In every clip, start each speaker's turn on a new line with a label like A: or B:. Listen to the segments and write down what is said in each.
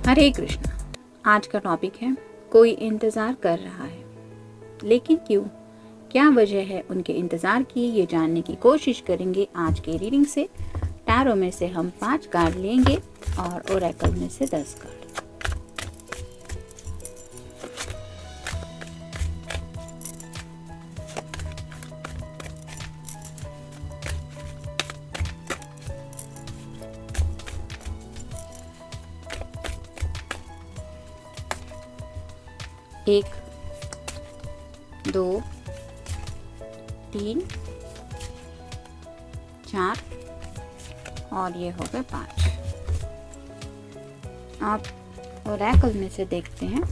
A: हरे कृष्णा। आज का टॉपिक है कोई इंतज़ार कर रहा है, लेकिन क्यों, क्या वजह है उनके इंतज़ार की, ये जानने की कोशिश करेंगे आज के रीडिंग से। टैरो में से हम 5 कार्ड लेंगे और ओरेकल में से 10 कार्ड। एक, 2, 3, 4 और ये हो गए 5। आप ओरेकल में से देखते हैं।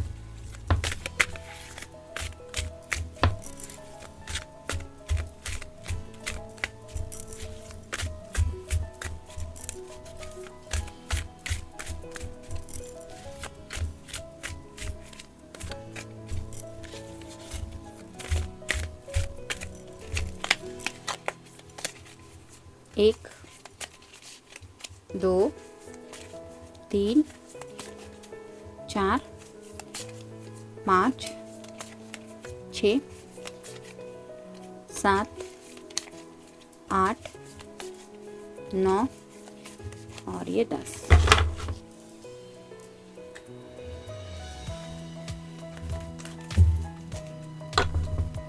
A: एक, 2, 3, 4, 5, 6, 7, 8, 9 और ये 10।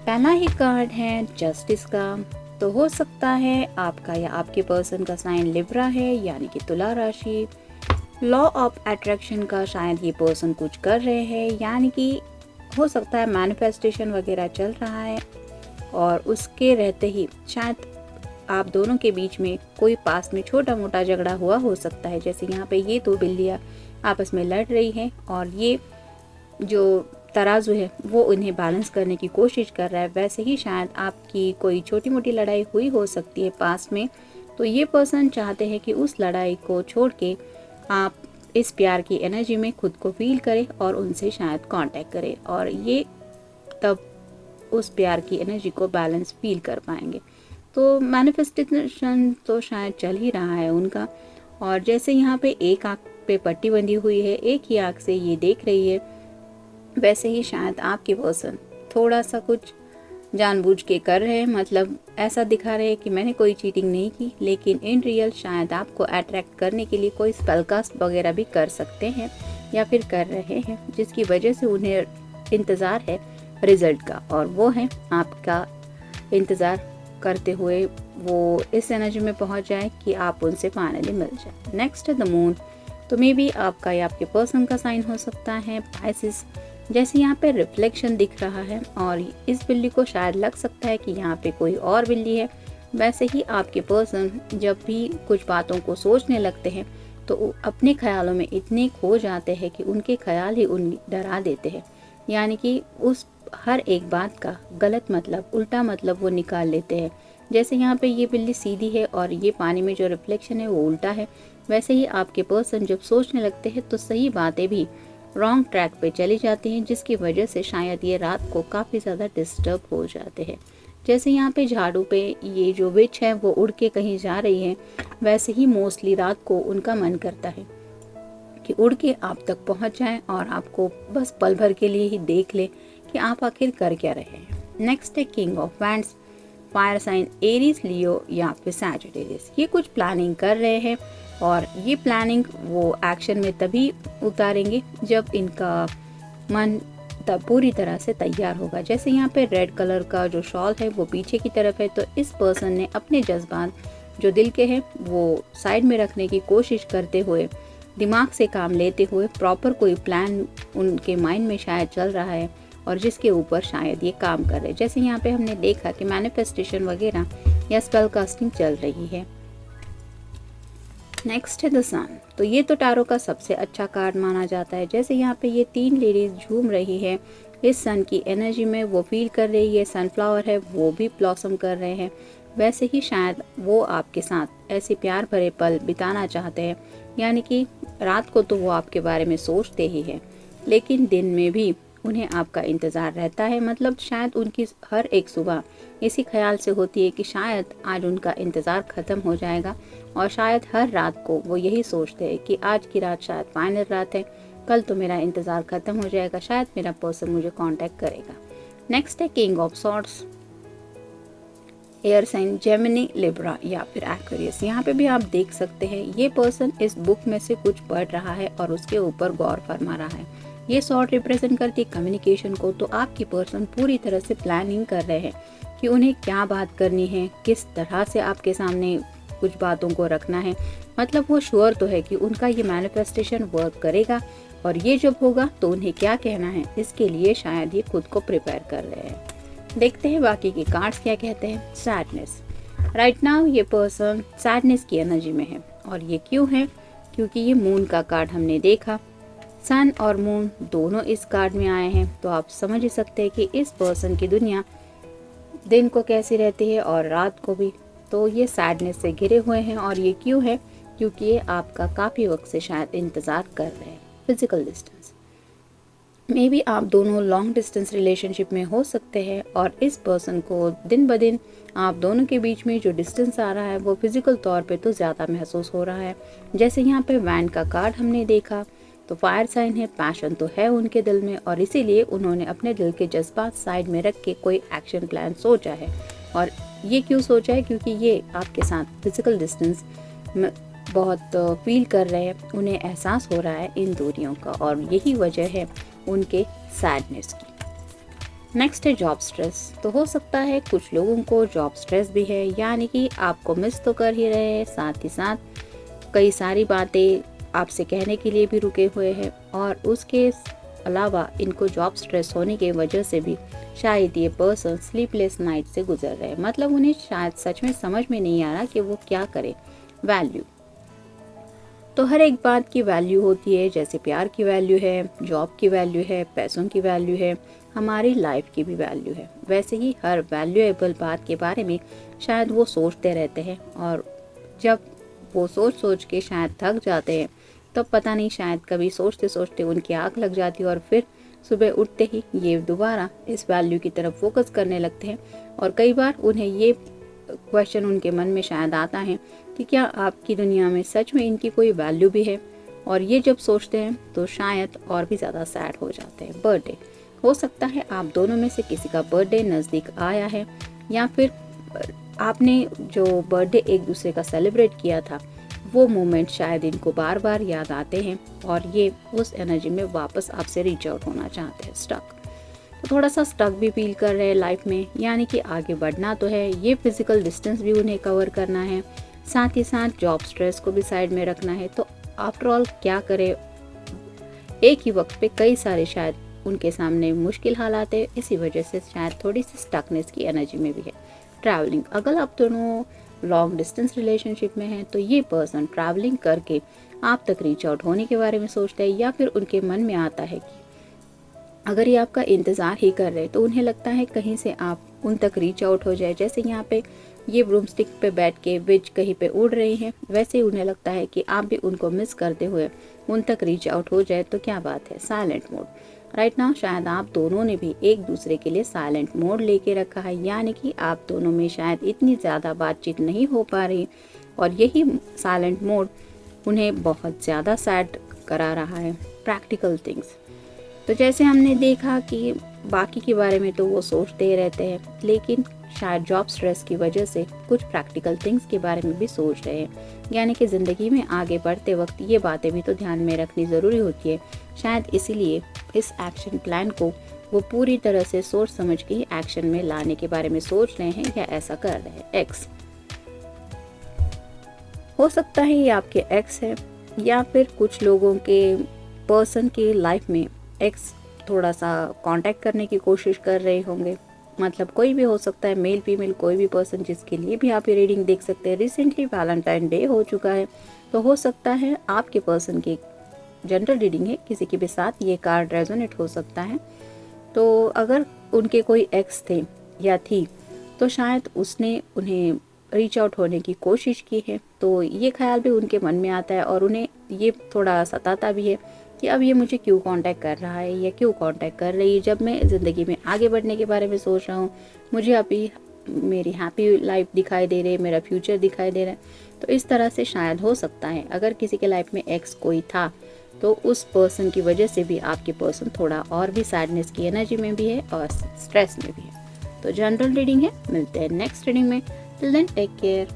A: पहला ही कार्ड है जस्टिस का। तो हो सकता है आपका या आपके पर्सन का साइन लिब्रा है, यानी कि तुला राशि। लॉ ऑफ अट्रैक्शन का शायद ये पर्सन कुछ कर रहे हैं, यानी कि हो सकता है मैनिफेस्टेशन वगैरह चल रहा है और उसके रहते ही शायद आप दोनों के बीच में कोई पास में छोटा मोटा झगड़ा हुआ हो सकता है। जैसे यहाँ पे ये 2 बिल्लियाँ आपस में लड़ रही हैं और ये जो तराजू है वो उन्हें बैलेंस करने की कोशिश कर रहा है। वैसे ही शायद आपकी कोई छोटी मोटी लड़ाई हुई हो सकती है पास में। तो ये पर्सन चाहते हैं कि उस लड़ाई को छोड़ के आप इस प्यार की एनर्जी में खुद को फील करें और उनसे शायद कांटेक्ट करें, और ये तब उस प्यार की एनर्जी को बैलेंस फील कर पाएंगे। तो मैनिफेस्टेशन तो शायद चल ही रहा है उनका। और जैसे यहाँ पे एक आँख पे पट्टी बंधी हुई है, एक ही आँख से ये देख रही है, वैसे ही शायद आपके पर्सन थोड़ा सा कुछ जानबूझ के कर रहे हैं। मतलब ऐसा दिखा रहे हैं कि मैंने कोई चीटिंग नहीं की, लेकिन इन रियल शायद आपको अट्रैक्ट करने के लिए कोई स्पेलकास्ट वगैरह भी कर सकते हैं या फिर कर रहे हैं, जिसकी वजह से उन्हें इंतज़ार है रिजल्ट का, और वो है आपका इंतज़ार करते हुए वो इस एनर्जी में पहुंच जाए कि आप उनसे फाइनली मिल जाए। नेक्स्ट है द मून। तो मे बी आपका या आपके पर्सन का साइन हो सकता है पाइसेस। जैसे यहाँ पे रिफ्लेक्शन दिख रहा है और इस बिल्ली को शायद लग सकता है कि यहाँ पे कोई और बिल्ली है। वैसे ही आपके पर्सन जब भी कुछ बातों को सोचने लगते हैं तो अपने ख्यालों में इतने खो जाते हैं कि उनके ख्याल ही उन डरा देते हैं, यानी कि उस हर एक बात का गलत मतलब, उल्टा मतलब वो निकाल लेते हैं। जैसे यहाँ पे ये बिल्ली सीधी है और ये पानी में जो रिफ्लेक्शन है वो उल्टा है, वैसे ही आपके पर्सन जब सोचने लगते हैं तो सही बातें भी रॉन्ग ट्रैक पे चली जाती हैं, जिसकी वजह से शायद ये रात को काफ़ी ज़्यादा डिस्टर्ब हो जाते हैं। जैसे यहाँ पे झाड़ू पे ये जो विच है वो उड़ के कहीं जा रही है, वैसे ही मोस्टली रात को उनका मन करता है कि उड़ के आप तक पहुँच जाए और आपको बस पल भर के लिए ही देख ले कि आप आखिर कर क्या रहे हैं। नेक्स्ट है king of wands. Fire sign Aries, Leo या फिर सैजिटेरियस। ये कुछ प्लानिंग कर रहे हैं और ये प्लानिंग वो एक्शन में तभी उतारेंगे जब इनका मन तब पूरी तरह से तैयार होगा। जैसे यहाँ पे रेड कलर का जो शॉल है वो पीछे की तरफ है, तो इस पर्सन ने अपने जज्बात जो दिल के हैं वो साइड में रखने की कोशिश करते हुए, दिमाग से काम लेते हुए प्रॉपर कोई प्लान उनके माइंड में शायद चल रहा है और जिसके ऊपर शायद ये काम कर रहे हैं। जैसे यहाँ पे हमने देखा कि मैनिफेस्टेशन वगैरह या स्पेल कास्टिंग चल रही है। नेक्स्ट है द सन। तो ये तो टैरो का सबसे अच्छा कार्ड माना जाता है। जैसे यहाँ पे ये 3 लेडीज झूम रही है इस सन की एनर्जी में, वो फील कर रही है सनफ्लावर है वो भी ब्लॉसम कर रहे हैं। वैसे ही शायद वो आपके साथ ऐसे प्यार भरे पल बिताना चाहते हैं, यानी कि रात को तो वो आपके बारे में सोचते ही हैं, लेकिन दिन में भी उन्हें आपका इंतज़ार रहता है। मतलब शायद उनकी हर एक सुबह इसी ख्याल से होती है कि शायद आज उनका इंतज़ार ख़त्म हो जाएगा, और शायद हर रात को वो यही सोचते हैं कि आज की रात शायद फाइनल रात है, कल तो मेरा इंतज़ार ख़त्म हो जाएगा, शायद मेरा पर्सन मुझे कांटेक्ट करेगा। नेक्स्ट है king of swords, air sign Gemini, Libra या फिर एक्वेरियस। यहाँ पे भी आप देख सकते हैं ये पर्सन इस बुक में से कुछ पढ़ रहा है और उसके ऊपर गौर फरमा रहा है। ये सॉर्ड रिप्रेजेंट करती है कम्युनिकेशन को। तो आपकी पर्सन पूरी तरह से प्लानिंग कर रहे हैं कि उन्हें क्या बात करनी है, किस तरह से आपके सामने कुछ बातों को रखना है। मतलब वो श्योर तो है कि उनका ये मैनिफेस्टेशन वर्क करेगा और ये जब होगा तो उन्हें क्या कहना है, इसके लिए शायद ये खुद को प्रिपेयर कर रहे हैं। देखते हैं बाकी के कार्ड्स क्या कहते हैं। सैडनेस, राइट नाउ ये पर्सन सैडनेस की एनर्जी में है और ये क्यों है, क्योंकि ये मून का कार्ड हमने देखा। सन और मून दोनों इस कार्ड में आए हैं, तो आप समझ ही सकते हैं कि इस पर्सन की दुनिया दिन को कैसी रहती है और रात को भी। तो ये सैडनेस से घिरे हुए हैं और ये क्यों है, क्योंकि ये आपका काफ़ी वक्त से शायद इंतज़ार कर रहे हैं। फिजिकल डिस्टेंस, मे बी आप दोनों लॉन्ग डिस्टेंस रिलेशनशिप में हो सकते हैं और इस पर्सन को दिन ब दिन आप दोनों के बीच में जो डिस्टेंस आ रहा है वो फिजिकल तौर पे तो ज़्यादा महसूस हो रहा है। जैसे यहाँ पे वैन का कार्ड हमने देखा, तो फायर साइन है, पैशन तो है उनके दिल में और इसीलिए उन्होंने अपने दिल के जज्बात साइड में रख के कोई एक्शन प्लान सोचा है। और ये क्यों सोचा है, क्योंकि ये आपके साथ फिजिकल डिस्टेंस में बहुत फील कर रहे हैं, उन्हें एहसास हो रहा है इन दूरियों का और यही वजह है उनके सैडनेस की। नेक्स्ट है जॉब स्ट्रेस। तो हो सकता है कुछ लोगों को जॉब स्ट्रेस भी है, यानी कि आपको मिस तो कर ही रहे हैं, साथ ही साथ कई सारी बातें आपसे कहने के लिए भी रुके हुए हैं और उसके अलावा इनको जॉब स्ट्रेस होने की वजह से भी शायद ये पर्सन स्लीपलेस नाइट से गुजर रहे हैं। मतलब उन्हें शायद सच में समझ में नहीं आ रहा कि वो क्या करे। वैल्यू, तो हर एक बात की वैल्यू होती है, जैसे प्यार की वैल्यू है, जॉब की वैल्यू है, पैसों की वैल्यू है, हमारी लाइफ की भी वैल्यू है। वैसे ही हर वैल्यूएबल बात के बारे में शायद वो सोचते रहते हैं और जब वो सोच सोच के शायद थक जाते हैं तब पता नहीं शायद कभी सोचते सोचते उनकी आँख लग जाती है और फिर सुबह उठते ही ये दोबारा इस वैल्यू की तरफ फोकस करने लगते हैं। और कई बार उन्हें ये क्वेश्चन उनके मन में शायद आता है कि क्या आपकी दुनिया में सच में इनकी कोई वैल्यू भी है। और ये जब सोचते हैं तो शायद और भी ज़्यादा सैड हो जाते हैं। बर्थडे, हो सकता है आप दोनों में से किसी का बर्थडे नज़दीक आया है या फिर आपने जो बर्थडे एक दूसरे का सेलिब्रेट किया था वो मोमेंट शायद इनको बार बार याद आते हैं और ये उस एनर्जी में वापस आपसे रीच आउट होना चाहते हैं। स्टक, तो थोड़ा सा स्टक भी फील कर रहे हैं लाइफ में, यानी कि आगे बढ़ना तो है, ये फिजिकल डिस्टेंस भी उन्हें कवर करना है, साथ ही साथ जॉब स्ट्रेस को भी साइड में रखना है। तो आफ्टर ऑल क्या करें, एक ही वक्त पे कई सारे शायद उनके सामने मुश्किल हालात है, इसी वजह से शायद थोड़ी सी स्टकनेस की एनर्जी में भी है। ट्रैवलिंग, अगर आप दोनों लॉन्ग डिस्टेंस रिलेशनशिप में हैं तो ये पर्सन ट्रैवलिंग करके आप तक रीच आउट होने के बारे में सोचते हैं या फिर उनके मन में आता है कि अगर ये आपका इंतज़ार ही कर रहे हैं तो उन्हें लगता है कहीं से आप उन तक रीच आउट हो जाए। जैसे यहाँ पे ये ब्रूमस्टिक पे बैठ के विच कहीं पे उड़ रही हैं, वैसे ही उन्हें लगता है कि आप भी उनको मिस करते हुए उन तक रीच आउट हो जाए तो क्या बात है। साइलेंट मोड, राइट नाउ शायद आप दोनों ने भी एक दूसरे के लिए साइलेंट मोड लेके रखा है, यानी कि आप दोनों में शायद इतनी ज़्यादा बातचीत नहीं हो पा रही और यही साइलेंट मोड उन्हें बहुत ज़्यादा सैड करा रहा है। प्रैक्टिकल थिंग्स, तो जैसे हमने देखा कि बाकी के बारे में तो वो सोचते ही रहते हैं, लेकिन शायद जॉब स्ट्रेस की वजह से कुछ प्रैक्टिकल थिंग्स के बारे में भी सोच रहे हैं, यानी कि ज़िंदगी में आगे बढ़ते वक्त ये बातें भी तो ध्यान में रखनी ज़रूरी होती है। शायद इसीलिए इस एक्शन प्लान को वो पूरी तरह से सोच समझ के ही एक्शन में लाने के बारे में सोच रहे हैं या ऐसा कर रहे हैं। एक्स, हो सकता है ये आपके एक्स है या फिर कुछ लोगों के पर्सन की लाइफ में एक्स थोड़ा सा कांटेक्ट करने की कोशिश कर रहे होंगे। मतलब कोई भी हो सकता है, मेल फीमेल कोई भी पर्सन जिसके लिए भी आप ये रीडिंग देख सकते हैं। रिसेंटली वैलेंटाइन डे हो चुका है, तो हो सकता है आपके पर्सन की जनरल रीडिंग है, किसी के भी साथ ये कार्ड रेजोनेट हो सकता है। तो अगर उनके कोई एक्स थे या थी तो शायद उसने उन्हें रीच आउट होने की कोशिश की है, तो ये ख्याल भी उनके मन में आता है और उन्हें ये थोड़ा सताता भी है कि अब ये मुझे क्यों कांटेक्ट कर रहा है या क्यों कांटेक्ट कर रही है, जब मैं ज़िंदगी में आगे बढ़ने के बारे में सोच रहा हूँ, मुझे अभी मेरी हैप्पी लाइफ दिखाई दे रही है, मेरा फ्यूचर दिखाई दे रहा है। तो इस तरह से शायद हो सकता है अगर किसी के लाइफ में एक्स कोई था तो उस पर्सन की वजह से भी आपके पर्सन थोड़ा और भी सैडनेस की एनर्जी में भी है और स्ट्रेस में भी है। तो जनरल रीडिंग है, मिलते हैं नेक्स्ट रीडिंग में। Till then take care.